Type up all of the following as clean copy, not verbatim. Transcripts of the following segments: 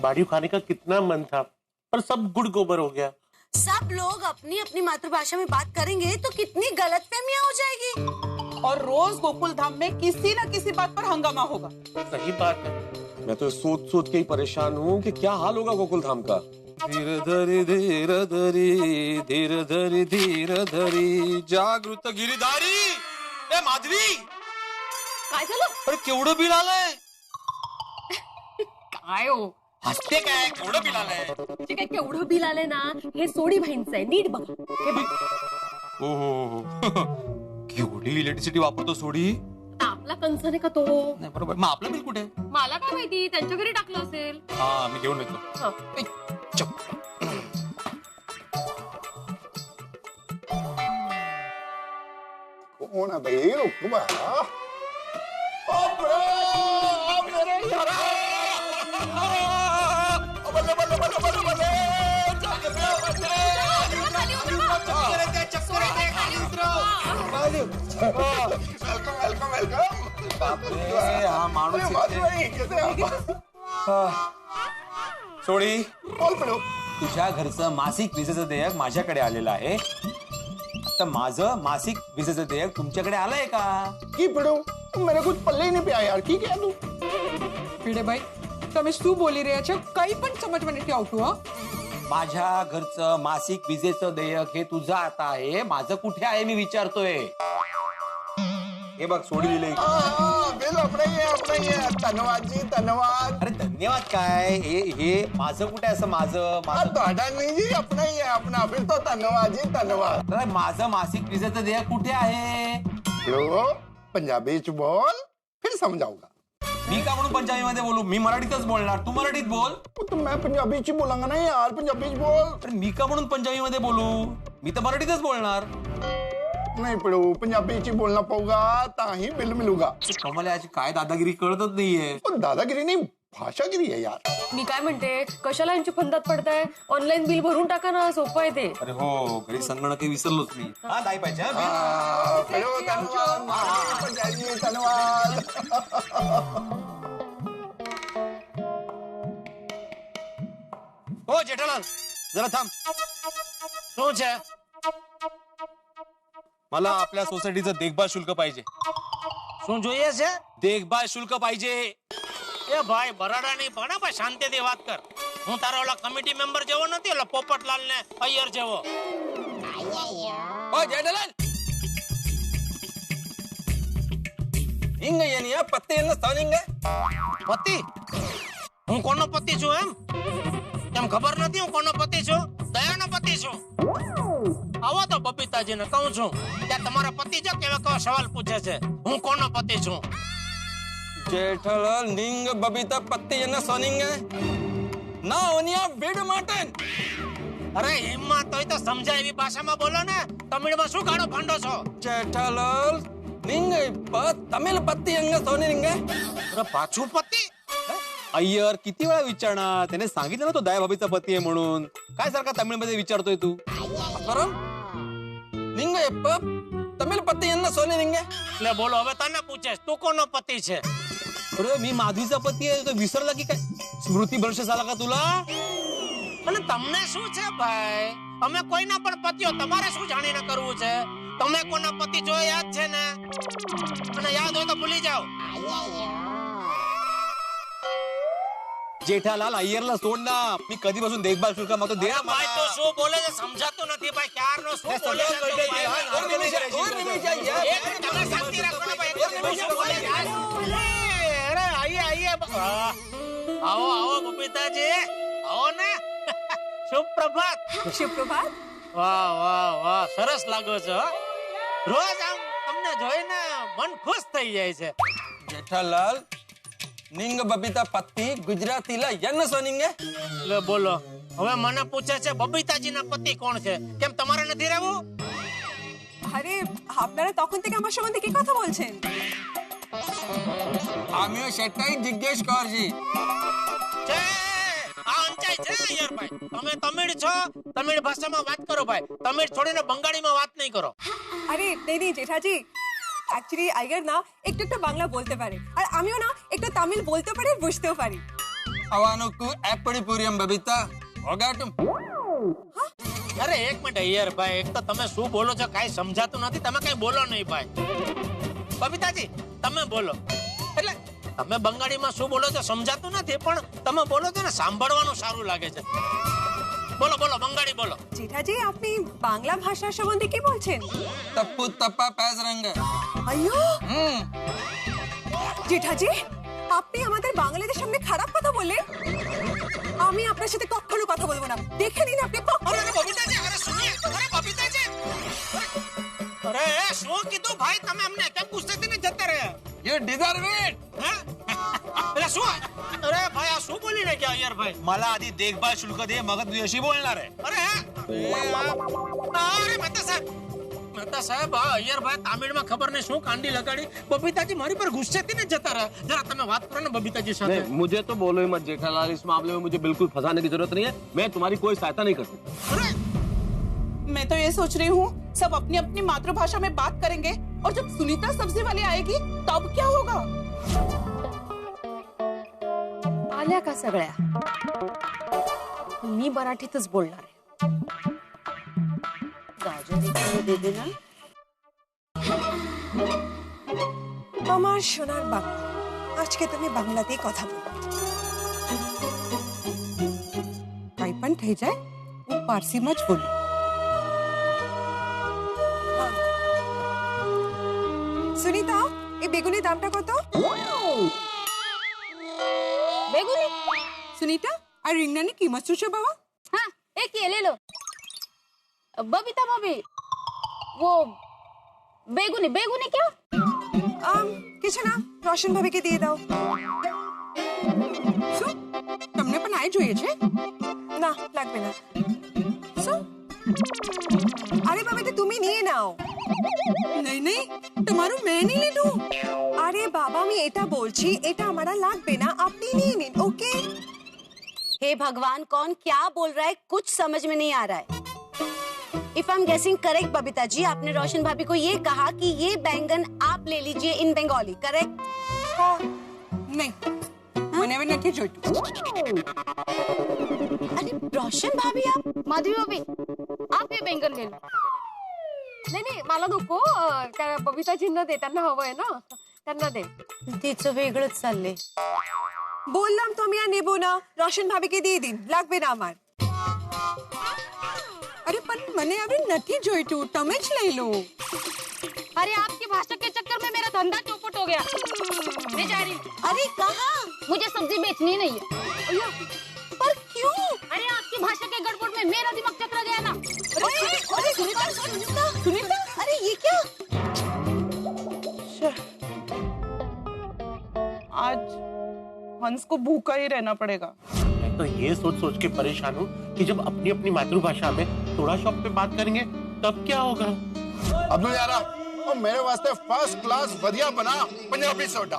बाड़ी खाने का कितना मन था, पर सब गुड़ गोबर हो गया। सब लोग अपनी अपनी मातृभाषा में बात करेंगे तो कितनी गलतफहमियां हो जाएगी। और रोज गोकुल धाम में किसी न किसी बात पर हंगामा होगा। सही बात है। मैं तो सोच सोच के ही परेशान हूँ कि क्या हाल होगा गोकुल धाम का। धीर धरी धीर धरी धीर धरी धीर धरी जागृत गिरिधारी। ए माधवी, काय झालं? अरे केवढं बिल आलंय? काय हो? हसते काय? केवढं बिल आलंय? जे काय केवढं बिल आलंय ना, हे सोडी भाईंचं आहे. नीट बघा. हे बघ. हो केवढी इलेक्ट्रिसिटी वापरतो सोडी? आता आपला कन्सर्न आहे का तो? नाही बरोबर. मग आपलं बिल कुठे? मला काय माहिती, त्यांच्या घरी टाकलं असेल. हा मी घेऊन येतो. हा. कौन है भाई? रुक बा। बल्ले बल्ले बल्ले बल्ले बल्ले वेलकम वेलकम वेलकम। बापरे, हा माणूस सोडी, कॉल पडो। तुझ्या घरचं मासिक विजेचं देयक माझ्याकडे आलेलं आहे. तर माझं मासिक विजेचं देयक तुमच्याकडे आलंय का? की पडो, मेरे कुछ पल्ले ही नहीं पे यार। की क्या तू? भिडे भाई, તમે શું બોલી રહ્યા છો? કઈ પણ સમજમાં નથી આવતું. હા, माझ्या घरचं मासिक विजेचं देयक हे तुझं आता आहे, माझं कुठे आहे मी विचारतोय. हे बघ सोडी लिहिलंय. बिल अपना ही है। धन्यवाद जी, धन्यवाद। अरे धन्यवाद काय? हे माझं कुठे आहे? असं माझं ਤੁਹਾਡਾ नहीं जी, अपना ही है अपना। फिर तो धन्यवाद जी, धन्यवाद। अरे माझं मासिक विजेचं देयक कुठे आहे? लो, पंजाबी च बोल, फिर समझाऊंगा। मी का म्हणून पंजाबी मध्ये बोलू? मी मराठीतच बोलणार, तू मराठीत बोल. तो मैं पंजाबी च बोलूंगा ना यार, पंजाबी च बोल। अरे मी का म्हणून पंजाबी मध्ये बोलू? मी तर मराठीतच बोलणार. नहीं पड़ो, पंजाबी च बोलना पड़ेगा, ताही बिल मिलूगा। कमल याची काय दादागिरी कळतच नाहीये. और दादागिरी नहीं, भाषागिरी है यार। मी काय म्हणते, कशाला यांची फंदात पडताय? ऑनलाईन बिल भरून टाका ना, सोपं आहे ते. अरे हो, घरी संगणक विसरलोच मी. हा दाई पाहिजे. पड़ो, धन्यवाद पंजाबी, धन्यवाद। हो जेठालाल, जरा थांब. શું છે? मला आपल्या सोसायटीचं देखभाल शुल्क पाहिजे. શું જોઈએ છે? देखभाल शुल्क पाहिजे. એ ભાઈ બરાડા નહીં ભણે ભાઈ, શાંતિથી વાત કર. હું તારો ઓલા કમિટી મેમ્બર જેવો નથી, ઓલા પોપટલાલ ને અય્યર જેવો. ओ जेठालाल, हिंग येनिया पत्ते स्थानिंग પતિ? હું કોનો પતિ છું એમ? કેમ ખબર નથી હું કોનો પતિ છું? દયાનો પતિ છું. આવો તો બબીતાજીને કહું છું કે તમારા પતિ જો કેવા સવાલ પૂછે છે. હું કોનો પતિ છું? जेठालाल निंग बबीता पत्ते सोनिंग ना ओनिया बीड माटन. અરે હિંમત હોય તો સમજાય એવી ભાષામાં બોલો ને. તમિળમાં શું ગાળો ભાંડો છો? जेठालाल निंग तमिळ पत्ती अंग सोनिंग. અરે પાછું પતિ? अय्यर किती वेळा विचारणार? त्याने सांगितलं ना तो दयाभाभीचा पती आहे म्हणून. काय सारखा तमिळ मध्ये विचारतोय तू? निंग तमिळ पत्ती यांना सोने निंगे. એટલે બોલો હવે તને પૂછે તું કોનો પતિ છે? अरे मी माधवीचा पती आहे. तो विसरला की काय? स्मृती भ्रंश झाला का तुला? અને તમને શું છે ભાઈ? અમે કોઈના પણ પતિઓ, તમારે શું જાણીને કરવું છે? તમે કોના પતિ જો યાદ છે ને? અને યાદ હોય તો ભૂલી જાઓ. जेठालाल अय्यरला सोड ना. मी कधीपासून देखभाल शुल्क मागतो. दे ना ભાઈ તો શું બોલે છે સમજાતું નથી ભાઈ. ક્યારનો શું બોલે છે તો ભાઈ? તમે શાંતિ રાખો ને ભાઈ. શું બોલે છે? અરે આઈએ આઈએ. આવો આવો બબીતાજી, આવો ને. શુભ પ્રભાત. સુપ્રભાત. વાહ વાહ વાહ, સરસ લાગો છો. રોજ આમ તમને જોઈને મન ખુશ થઈ જાય છે. जेठालाल निंग बबीता पत्ती गुजरातीला यन सोनिंगे. લે બોલો, હવે મને પૂછે છે બબીતાજીના પતિ કોણ છે? કેમ તમારે નથી રહેવું? আরে আপনারা তখন থেকে আমার সম্বন্ধে কি কথা বলছেন? আমিও সেটাই জিজ্ঞেস করছি. છે આ અંચાઈ છે યાર ભાઈ. તમે તમિળ છો, તમિળ ભાષામાં વાત કરો ભાઈ. તમિળ છોડીને બંગાળીમાં વાત નહીં કરો. আরে নেই জেঠাজি, অ্যাকচুয়ালি আইগার না একটু একটু বাংলা বলতে পারে, আর আমিও না একটু তামিল বলতে পারি, বুঝতেও পারি. અવાનુકુ એપડી પૂરીમ બબીતા ઓગાટુમ અરે એક મિનિટ યાર ભાઈ, એક તો તમે શું બોલો છો કાઈ સમજાતું નથી. તમે કઈ બોલો નહીં ભાઈ. બબીતાજી તમે બોલો. એટલે તમે બંગાળીમાં શું બોલો છો સમજાતું નથી, પણ તમે બોલો છો ને સાંભળવાનું સારું લાગે છે. બોલો બોલો બંગાળી બોલો. জেঠাজি আপনি বাংলা ভাষা সম্বন্ধে কি বলছেন? તપ્પુ તપ્પા પેજ રંગ আইয়ো জেঠাজি আপনি আমাদের বাঙালিদের সামনে খারাপ কথা বললেন। আমি আপনার সাথে কখনো কথা বলবো না। দেখে নিন আপনি અરે અરે બબીતાજી, અરે સુનિએ, અરે બબીતાજી. અરે શું કીધું ભાઈ તમે અમને? કેમ પૂછતી ને જતા રહ્યા? યુ ડિઝર્વ ઇટ હે? એટલે શું? અરે ભાઈ આ શું બોલીને ગયા યાર ભાઈ? मला आधी देखभाल शुल्क दे, मग तू अशी बोलणार आहे. અરે અરે મહેતા સાહેબ યાર ભાઈ તામિળમાં ખબર નહીં શું કાંડી લગાડી. બબીતાજી મારી પર ગુસ્સેથી ને જતા રહ્યા. જરા તમે વાત કરો ને બબીતાજી સાથે. नहीं, मुझे तो बोलो ही मत जेठालाल, इस मामले में मुझे बिल्कुल फंसाने की जरूरत नहीं है. मैं तुम्हारी कोई सहायता नहीं कर सकता. અરે मैं तो ये सोच रही हूँ सब अपनी अपनी मातृभाषा में बात करेंगे और जब सुनीता सब्जी वाली आएगी तब क्या होगा? आल्या का सगळ्या? मी मराठीतच बोलणार आहे. गाजर एक किलो दे देना। আমার সোনার বাবা আজকে তুমি বাংলাতেই কথা বলো। કાઈ પણ થઈ જાય હું પારસીમાં જ બોલું। সুনিতা এই বেগুনের দামটা কত? बेगुनी সুনিতা আর রিংনানি কিંમત શું છે બાবা? हाँ एक ये ले लो। बबीता भाभी वो बेगुनी बेगुनी क्या? কিছু না રોશન ભાભીকে দিয়ে দাও। શું તમને પણ આઈ જોઈએ છે? না লাগবে না। શું? আরে বাবা তো তুমি নিয়ে নাও। नहीं नहीं তোমারও मैं नहीं লিডু। আরে বাবা আমি এটা বলছি এটা আমারা লাগবে না আপনি নিয়ে নিন ওকে। हे भगवान कौन क्या बोल रहा है कुछ समझ में नहीं आ रहा है। If I am guessing correct Babita ji, आपने रोशन भाभी को ये कहा कि ये बैंगन आप ले लीजिए इन बंगाली, करेक्ट? नहीं મને હવે નથી જોઈતું। अरे रोशन भाभी आप माधवी भाभी आप ये बैंगन ले लो। नाही नाही मला नको, त्या बबीताजींना दे, त्यांना हवंय ना, त्यांना दे। तिचं वेगळंच चाललंय। বললাম তো আমি আর নেব না રોશન ભાભીকে দিয়ে দিন লাগবে না আমার। અરે પણ મને હવે નથી જોઈતું તમે જ લઈ લો। अरे आपकी भाषा के चक्कर में मेरा धंधा चौपट हो गया। मैं जा रही हूँ। अरे कहाँ? मुझे सब्जी बेचनी नहीं है। पर क्यों? अरे आपकी भाषा के गड़बड़ में मेरा दिमाग चकरा गया ना। अरे सुनीता सुनीता अरे ये क्या? आज हंस को भूखा ही रहना पड़ेगा। मैं तो ये सोच सोच के परेशान हूँ कि जब अपनी अपनी मातृभाषा में थोड़ा शॉप पे बात करेंगे तब क्या होगा? अब्दुल यारा और मेरे वास्ते फर्स्ट क्लास बढ़िया बना पंजाबी सोडा।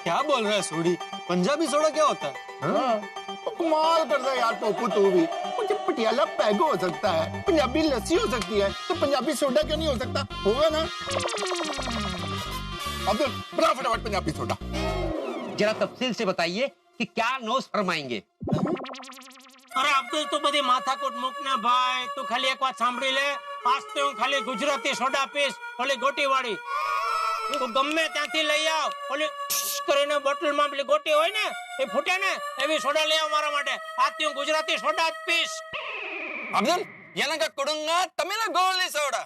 क्या बोल रहा है सोडी? पंजाबी सोडा क्या होता है? कमाल कर रहा है यार टोपू तू भी। मुझे पटियाला पैगो हो सकता है, पंजाबी लस्सी हो सकती है, तो पंजाबी सोडा क्यों नहीं हो सकता? होगा ना? अब्दुल बना फटाफट पंजाबी सोडा। जरा तफसील से बताइए कि क्या नोस फरमाएंगे। અરે અબ્દુલ તું બધી માથાકૂટ મૂક ને ભાઈ. તું ખાલી એક વાત સાંભળી લે. આજ તો હું ખાલી ગુજરાતી સોડા પીશ, ઓલી ગોટી વાળી. તું ગમે ત્યાંથી લઈ આવ. ઓલી કરીને બોટલમાં પેલી ગોટી હોય ને એ ફૂટે ને એવી સોડા લઈ આવ મારા માટે. આજથી હું ગુજરાતી સોડા જ પીશ. અબ્દુલ યલંગા કુડુંગા તમિલ ગોળી સોડા।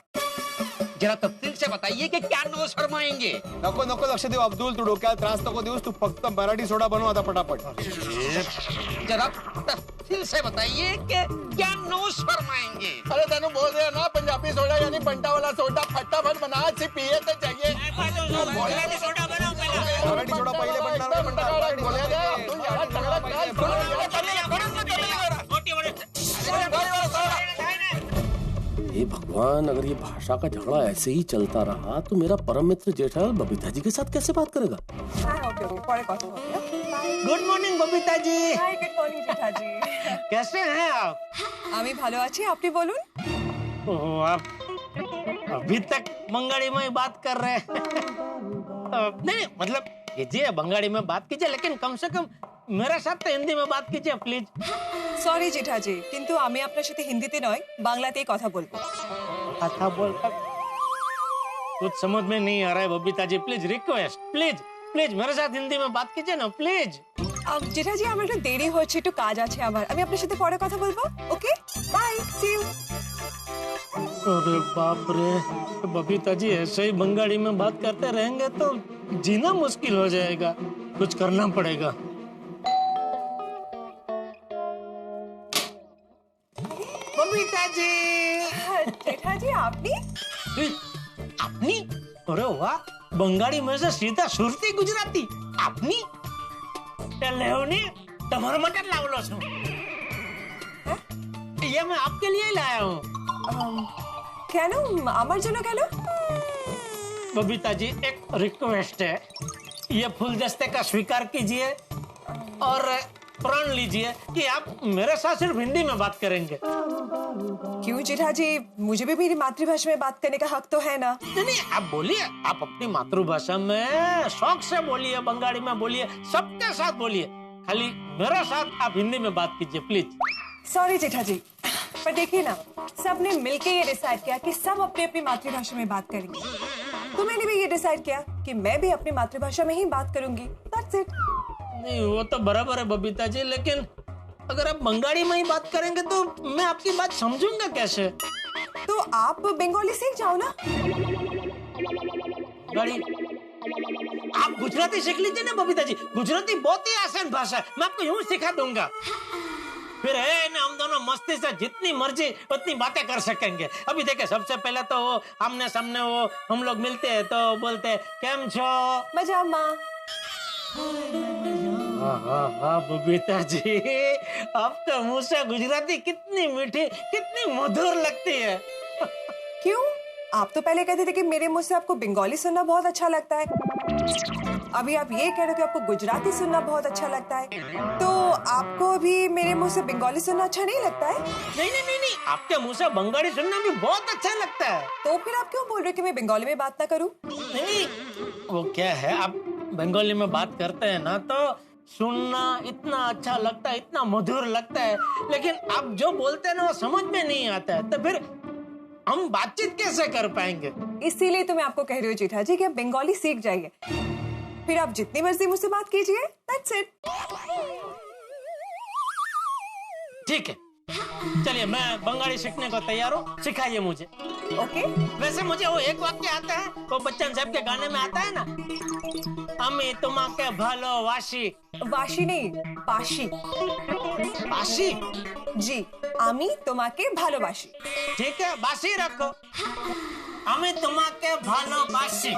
जरा तफसील से बताइए कि क्या नोस फरमाएंगे। नको नको लक्ष देव अब्दुल, तू डोक्यात त्रास नको देऊस. तू फक्त मराठी सोडा बनव आता पटापट. जरा तफसील से बताइए कि क्या नोस फरमाएंगे। अरे तेनू बोल रहे हो ना पंजाबी सोडा यानी बंटा वाला सोडा फटाफट बना से पिए तो चाहिए। ગુજરાતી સોડા બનાવ પહેલા. मराठी सोडा पहिले बनणार नाही म्हणतात. मराठी बोले सोडा. रे, अब्दुल यारा तगड़ा काम करो यार। ગોટી વાળી. हे भगवान, अगर ये भाषा का झगड़ा ऐसे ही चलता रहा तो मेरा परम मित्र जेठालाल बबीता जी के साथ कैसे बात करेगा? হ্যাঁ ওকে ওকে পরে কথা হবে। Good morning Babita ji. Hi good morning Jethaji. कैसे हैं आप? আমি ভালো আছি আপনি বলুন। ओहो, आप अभी तक बंगाली में ही बात कर रहे हैं। नहीं मतलब कीजिए, बंगाली में बात कीजिए, लेकिन कम से कम मेरे साथ तो हिंदी में बात कीजिए प्लीज। সরি জেঠাজি, কিন্তু আমি আপনার সাথে হিন্দিতে নয় বাংলাতেই কথা বলবো। अच्छा बोलता कुछ समझ में नहीं आ रहा है Babita ji, please request, please please मेरे साथ हिंदी में बात कीजिए ना प्लीज। জেঠাজি আমার একটু দেরি হচ্ছে, একটু কাজ আছে আমার, আমি আপনার সাথে পরে কথা বলবো। Okay bye, see you. अरे बाप रे, बबीता जी ऐसे ही बंगाली में बात करते रहेंगे तो जीना मुश्किल हो जाएगा, कुछ करना पड़ेगा। बबीता जी, জেঠাজি আপনি? अपनी? अरे वाह, बंगाली में से सीधा सुरती गुजराती अपनी। लेओनी तुम्हारा मटन लावलो छो, ये मैं आपके लिए ही लाया हूँ। কেন আমার জন্য কেন? बबीता जी एक रिक्वेस्ट है, ये फूल दस्ते का स्वीकार कीजिए और प्रण लीजिए कि आप मेरे साथ सिर्फ हिंदी में बात करेंगे। क्यों जेठाजी, मुझे भी मेरी मातृभाषा में बात करने का हक तो है ना? नहीं, आप बोलिए, आप अपनी मातृभाषा में शौक से बोलिए, बंगाली में बोलिए, सबके साथ बोलिए, खाली मेरे साथ आप हिंदी में बात कीजिए प्लीज। सॉरी जेठाजी, पर देखिए ना, सबने मिलके ये डिसाइड किया कि सब अपनी अपनी मातृभाषा में बात करेंगे, तो मैंने भी ये डिसाइड किया कि मैं भी अपनी मातृभाषा में ही बात करूंगी। That's it. नहीं, वो तो बराबर है बबीता जी, लेकिन अगर आप बंगाली में ही बात करेंगे तो मैं आपकी बात समझूंगा कैसे? तो आप बंगाली सीख जाओ ना। गाड़ी, आप गुजराती सीख लीजिए ना बबीता जी, गुजराती बहुत ही आसान भाषा है, मैं आपको यूं सिखा दूंगा। फिर है ना, हम दोनों मस्ती से जितनी मर्जी उतनी बातें कर सकेंगे। अभी देखे, सबसे पहले तो वो आमने सामने वो हम लोग मिलते हैं तो बोलते हैं केम छो? मजा माँ। हाँ बबीता जी, आपका मुंह से गुजराती कितनी मीठी, कितनी मधुर लगती है। क्यों? आप तो पहले कहते थे कि मेरे मुंह से आपको बंगाली सुनना बहुत अच्छा लगता है, अभी आप ये कह रहे हो कि आपको गुजराती सुनना बहुत अच्छा लगता है, तो आपको अभी मेरे मुंह से बंगाली सुनना अच्छा नहीं लगता है? नहीं, आपके मुंह से बंगाली सुनना भी बहुत अच्छा लगता है। तो फिर आप क्यों बोल रहे हो कि मैं बंगाली में बात ना करूं? नहीं, वो क्या है, आप बंगाली में बात करते हैं ना तो सुनना इतना अच्छा लगता है, इतना मधुर लगता है, लेकिन आप जो बोलते हैं ना वो समझ में नहीं आता है, तो फिर हम बातचीत कैसे कर पाएंगे? इसीलिए तो मैं आपको कह रही हूँ जेठाजी कि आप बंगाली सीख जाइए, फिर आप जितनी मर्जी मुझसे बात कीजिए। That's it. ठीक है, चलिए मैं बंगाली सीखने को तैयार हूँ, सिखाइए मुझे। ओके। वैसे मुझे वो एक वाक्य आता है, वो बच्चन साहब के गाने में आता है ना, अमी तुम्हाके भालो वाशी। वाशी नहीं, बाशी। बाशी? जी, आमी तुम्हाके भालोबाशी। ठीक है, बाशी रखो, अमी तुम्हाके भालोबाशी।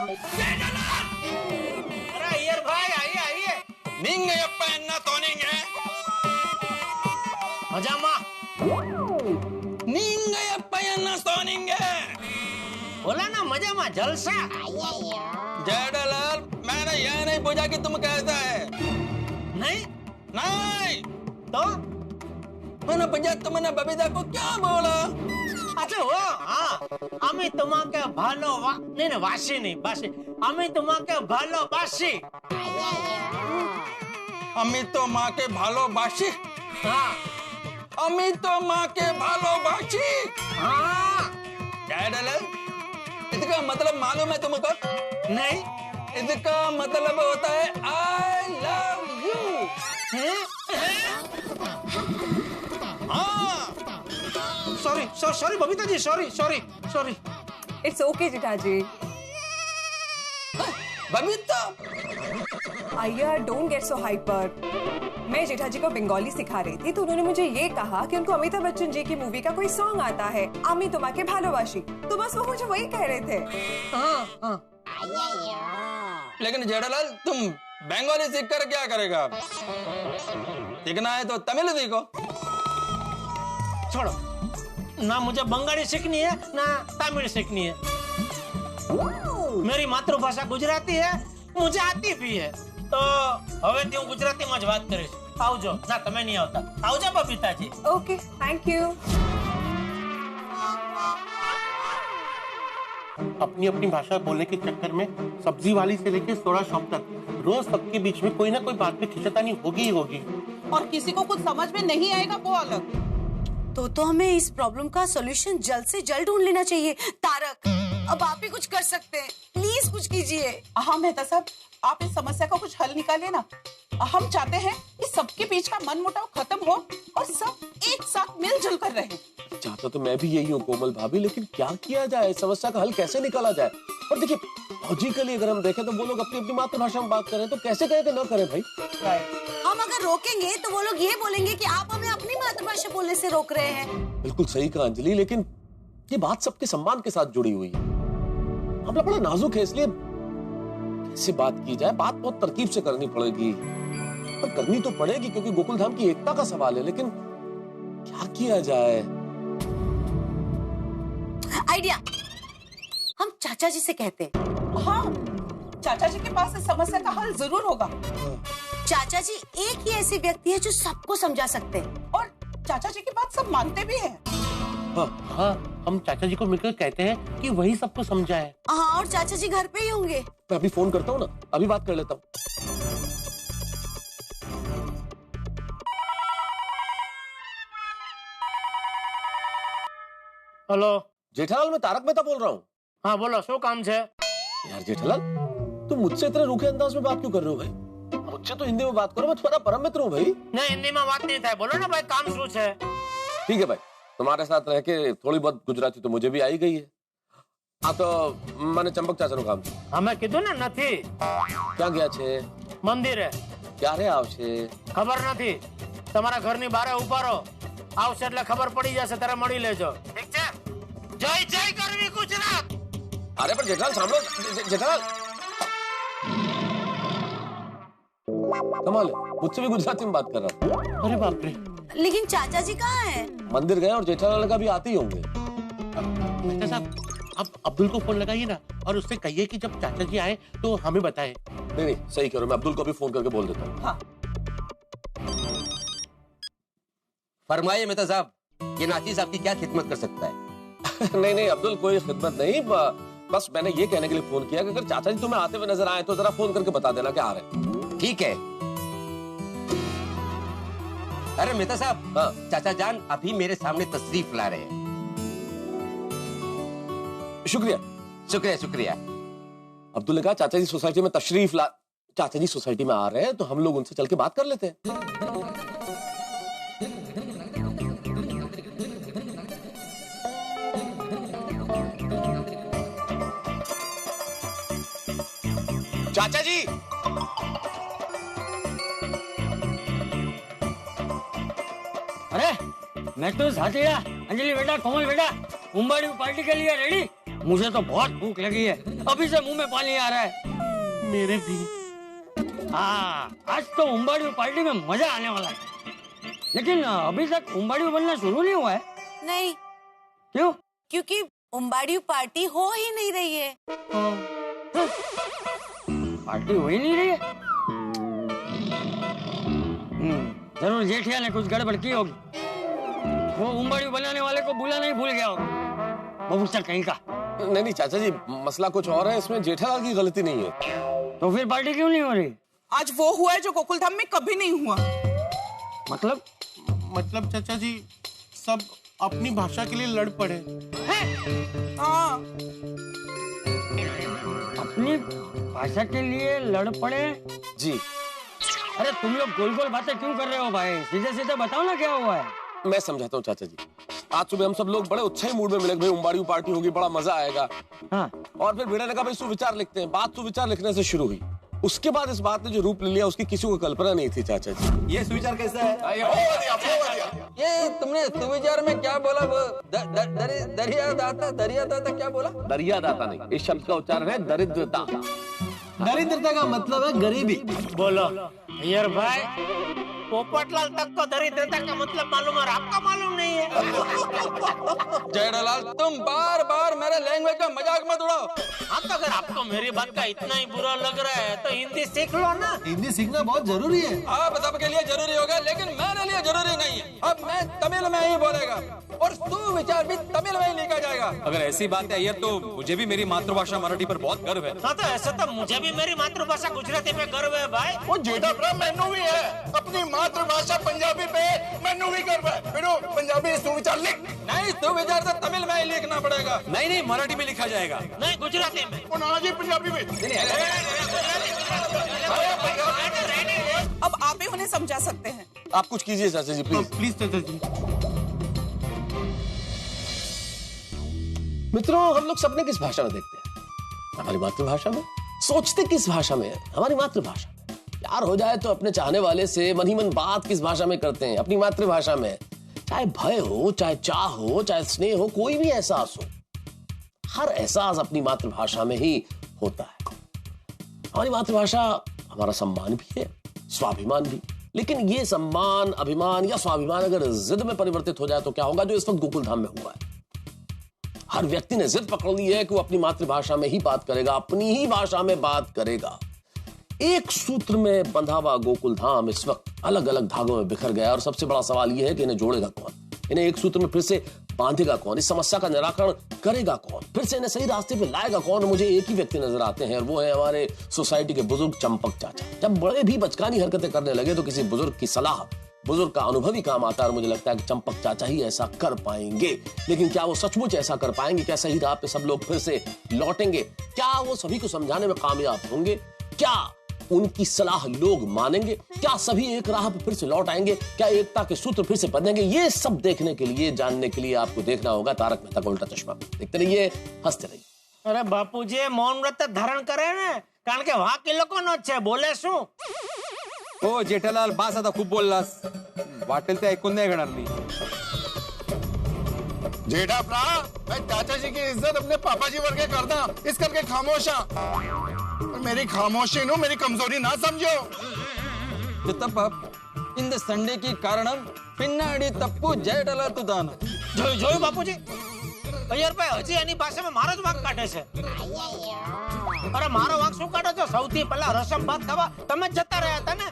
अरे यार भाई, आइए। निंगे यप्पा एन्ना तो निंगे। मजामा। निंगे यप्पा एन्ना तो निंगे। बोला ना मजामा, जलसा। जेठालाल, मैंने यह नहीं पूछा कि तुम कैसा है। नहीं? तो मैंने पूछा तुमने बबीता को क्या बोला? अच्छा वो, हाँ, अमी तुम्हाके नहीं, वाशी नहीं, बाशी। अमी तुम्हाके भालोबाशी। अमी तो माँ के भालोबाशी। हाँ, अमी तो माँ के भालोबाशी। हाँ। जेठालाल, इसका मतलब मालूम है तुमको? नहीं। इसका मतलब होता है आई लव यू। हाँ। Sorry Babita ji, sorry. It's okay Jethaji. Babita, I don't get so hyper. मैं जेठाजी को बंगाली सिखा रही थी तो उन्होंने मुझे ये कहा कि उनको अमिताभ बच्चन जी की मूवी का कोई सॉन्ग आता है, आमी तुम्हाके भालोबाशी, तो बस वो मुझे वही कह रहे थे। हाँ। लेकिन जेठालाल, तुम बंगाली सीख कर क्या करेगा? सीखना है तो तमिल सीखो। छोड़ो ना, मुझे बंगाली सीखनी है ना तमिल सीखनी है। मेरी मातृभाषा गुजराती है, मुझे आती भी है, तो હવે હું ગુજરાતીમાં જ વાત કરીશ। આવજો ના, તમે નહીં આવતા, આવજો બબીતાજી। Okay, thank you. अपनी अपनी भाषा बोलने के चक्कर में सब्जी वाली से लेके सोडा शॉप तक रोज सबके बीच में कोई ना कोई बात में खिंचातानी होगी ही होगी। और किसी को कुछ समझ में नहीं आएगा वो अलग। तो हमें इस प्रॉब्लम का सॉल्यूशन जल्द से जल्द ढूंढ लेना चाहिए। तारक, अब आप ही कुछ कर सकते हैं, प्लीज कुछ कीजिए। हाँ मेहता साहब, आप इस समस्या का कुछ हल निकालिए ना। हम चाहते हैं कि सबके बीच का मनमुटाव खत्म हो और सब एक साथ मिलजुल कर रहें। चाहता तो मैं भी यही हूँ कोमल भाभी, लेकिन क्या किया जाए, समस्या का हल कैसे निकाला जाए? और देखिए लॉजिकली अगर हम देखें तो वो लोग अपनी अपनी मातृभाषा में बात करें तो कैसे कहें कि न करें भाई। हम अगर रोकेंगे तो वो लोग ये बोलेंगे कि आप हमें अपनी मातृभाषा बोलने से रोक रहे हैं। बिल्कुल सही कहा अंजलि, लेकिन ये बात सबके सम्मान के साथ जुड़ी हुई है। हमला बड़ा नाजुक है, इसलिए कैसे बात की जाए? बात बहुत तरकीब से करनी पड़ेगी, और करनी तो पड़ेगी क्योंकि गोकुल धाम की एकता का सवाल है। लेकिन क्या किया जाए? आइडिया, हम चाचा जी से कहते हैं। हाँ, चाचा जी के पास इस समस्या का हल जरूर होगा। चाचा जी एक ही ऐसे व्यक्ति है जो सबको समझा सकते हैं, और चाचा जी की बात सब मानते भी हैं। हाँ, हम चाचा जी को मिलकर कहते हैं कि वही सबको समझाए। हाँ, और चाचा जी घर पे ही होंगे। मैं अभी फोन करता हूँ ना, अभी बात कर लेता हूँ। हेलो जेठालाल, मैं तारक मेहता बोल रहा हूँ। हाँ बोलो, शो काम छे? यार जेठालाल, तुम मुझसे इतने रूखे अंदाज में बात क्यों कर रहे हो भाई? मुझसे तो हिंदी में बात करो, मैं तुम्हारा परम मित्र हूँ भाई। नहीं, हिंदी में बात नहीं था, बोलो ना भाई, काम शू छे? ठीक है भाई, तुम्हारे साथ रह के थोड़ी बहुत गुजराती तो मुझे भी आई गई है। हाँ तो मैंने चंपक चाचा નું કામ છે। हमें कीधु ने નથી। क्या गया छे? मंदिरे। ક્યારે આવશે? खबर નથી, તમારા ઘરની બહાર ઉભા રહો, આવશે એટલે ખબર પડી જશે, ત્યારે મળી લેજો, ઠીક છે? જય જય કરવી ગુજરાત। अरे पर जेठालाल सामने, जेठालाल कमाल है, मुझसे भी गुजराती में बात कर रहा हूँ। अरे बाप रे। लेकिन चाचा जी कहाँ हैं? मंदिर गए और जेठालाल का भी आते ही होंगे। मेहता साहब, आप अब्दुल को फोन लगाइए ना और उससे कहिए कि जब चाचा जी आए तो हमें बताएं। नहीं नहीं, सही करो, मैं अब्दुल को भी फोन करके बोल देता हूँ। हाँ। फरमाइए मेहता साहब, ये नाची साहब की क्या खिदमत कर सकता है? नहीं नहीं अब्दुल, कोई खिदमत नहीं, बस मैंने ये कहने के लिए फोन किया कि अगर चाचा जी तुम्हें आते हुए नजर आए तो जरा फोन करके बता देना कि आ रहे हैं। ठीक है। अरे मेहता साहब, हाँ। चाचा जान अभी मेरे सामने तशरीफ ला रहे हैं। शुक्रिया शुक्रिया शुक्रिया। अब्दुल ने कहा चाचा जी सोसाइटी में तशरीफ ला, चाचा जी सोसाइटी में आ रहे हैं तो हम लोग उनसे चल के बात कर लेते हैं। चाचा जी, अरे मैं तो साथिया, अंजलि बेटा, कोमल बेटा, उम्बाड़ी पार्टी के लिए रेडी? मुझे तो बहुत भूख लगी है, अभी से मुंह में पानी आ रहा है। मेरे भी। हाँ, आज तो उम्बाड़ी पार्टी में मजा आने वाला है। लेकिन अभी तक उम्बाड़ी बनना शुरू नहीं हुआ है। नहीं। क्यों? क्योंकि उम्बाड़ी पार्टी हो ही नहीं रही है। पार्टी हो ही नहीं रही है। जरूर जेठिया ने कुछ गड़बड़ की होगी, वो उम्बाड़ी बनाने वाले को बुलाना ही भूल गया होगा, बहुत कहीं का। नहीं नहीं चाचा जी, मसला कुछ और है, इसमें जेठालाल की गलती नहीं है। तो फिर पार्टी क्यों नहीं हो रही? आज वो हुआ है जो गोकुलधाम में कभी नहीं हुआ। मतलब चाचा जी सब अपनी भाषा के लिए लड़ पड़े। हाँ। अपनी भाषा के लिए लड़ पड़े? जी। अरे तुम लोग गोल गोल बातें क्यों कर रहे हो भाई? सीधे सीधे बताओ ना क्या हुआ है। मैं समझाता हूँ चाचा जी। आज सुबह हम सब लोग बड़े उत्साही मूड में मिले, भाई उम्बाड़ी पार्टी होगी, बड़ा मजा आएगा। हाँ। और फिर भिड़ा ने कहा भाई सुविचार लिखते हैं। बात सुविचार लिखने से शुरू हुई, उसके बाद इस बात ने जो रूप ले लिया उसकी किसी को कल्पना नहीं थी चाचा जी। ये सुविचार कैसा है? ये तुमने सुविचार में क्या बोला? वो दरिया दाता क्या बोला? दरिया दाता नहीं, इस शब्द का उच्चारण है दरिद्रता। दरिद्रता का मतलब है गरीबी। बोलो यार भाई, पोपटलाल तक को दरिद्रता का मतलब मालूम है, आपका मालूम नहीं है। जेठालाल तुम बार बार मेरे लैंग्वेज का मजाक मत उड़ाओ। हाँ तो अगर आपको मेरी बात का इतना ही बुरा लग रहा है तो हिंदी सीख लो ना। हिंदी सीखना बहुत जरूरी है। आप सबके लिए जरूरी होगा, लेकिन मेरे लिए जरूरी नहीं है। अब मैं तमिल में ही बोलेगा और सुविचार भी तमिल में ही लिखा जाएगा। अगर ऐसी बात है अय्यर, तो मुझे भी मेरी मातृभाषा मराठी पर बहुत गर्व है। हाँ तो ऐसा तो मुझे भी मेरी मातृभाषा गुजराती पे गर्व है भाई। वो जेठाप्रा मैनू भी है, अपनी मातृभाषा पंजाबी पे मैनू भी गर्व है। फिर पंजाबी सुविचार लिख। नहीं, सुविचार तो तमिल में ही लिखना पड़ेगा। नहीं, मराठी में लिखा जाएगा। नहीं, गुजराती में। जी पंजाबी में। अब आप ही उन्हें समझा सकते हैं। आप कुछ कीजिए चाचा जी, प्लीज। प्लीज चाचा जी। मित्रों, हम लोग सपने किस भाषा में देखते हैं? हमारी मातृभाषा में। सोचते किस भाषा में? हमारी मातृभाषा में। प्यार हो जाए तो अपने चाहने वाले से मन ही मन बात किस भाषा में करते हैं? अपनी मातृभाषा में। चाहे भय हो, चाहे चाह हो, चाहे स्नेह हो, कोई भी एहसास हो, हर एहसास अपनी मातृभाषा में ही होता है। हमारी मातृभाषा हमारा सम्मान भी है, स्वाभिमान भी। लेकिन ये सम्मान, अभिमान या स्वाभिमान अगर जिद में परिवर्तित हो जाए तो क्या होगा? जो इस वक्त गोकुल धाम में हुआ है। हर व्यक्ति ने जिद पकड़ ली है कि वो अपनी मातृभाषा में ही बात करेगा, अपनी ही भाषा में बात करेगा। एक सूत्र में बंधा हुआ गोकुल धाम इस वक्त अलग अलग धागों में बिखर गया। और सबसे बड़ा सवाल यह है कि इन्हें जोड़ेगा कौन? इन्हें एक सूत्र में फिर से बांधेगा कौन? इस समस्या का निराकरण करेगा कौन? फिर से इन्हें सही रास्ते पे लाएगा कौन? मुझे एक ही व्यक्ति नजर आते हैं और वो है हमारे सोसाइटी के बुजुर्ग चंपक चाचा। जब बड़े भी बचकानी हरकतें करने लगे तो किसी बुजुर्ग की सलाह, बुजुर्ग का अनुभवी काम आता है और मुझे लगता है कि चंपक चाचा ही ऐसा कर पाएंगे। लेकिन क्या वो सचमुच ऐसा कर पाएंगे? क्या सही राह पे सब लोग फिर से लौटेंगे? क्या वो सभी को समझाने में कामयाब होंगे? क्या उनकी सलाह लोग मानेंगे? क्या सभी एक राह पर फिर से लौट आएंगे? क्या एकता के सूत्र फिर से बंधेंगे? ये सब देखने के लिए, जानने के लिए आपको देखना होगा तारक मेहता का उल्टा चश्मा। देखते रहिए, हंसते रहिए। अरे बापूजी, मौन व्रत धारण करे ने, कारण के वहां के लोग नो छे, बोले शू? ओ जेठालाल, बास आता खूप बोललास, वाटेल ते ऐकून नाही घेणार मी। जेठाप्रा, मैं चाचा जी की इज्जत अपने पापा जी वर्गे करदा, इस करके खामोशा। मेरी खामोशी नो मेरी कमजोरी ना समझो। इंद संडे की कारणम पिन्नाडी तप्पू जेठालाल तुदान। જોયું બાપુજી, અય્યર ભાઈ હજી એની પાસે મારો જ વાંક કાઢે છે। અરે મારો વાંક શું કાઢો છો? સૌથી પહેલા રસમ ભાત ખાવા તમે જ જતા રહ્યા હતા ને।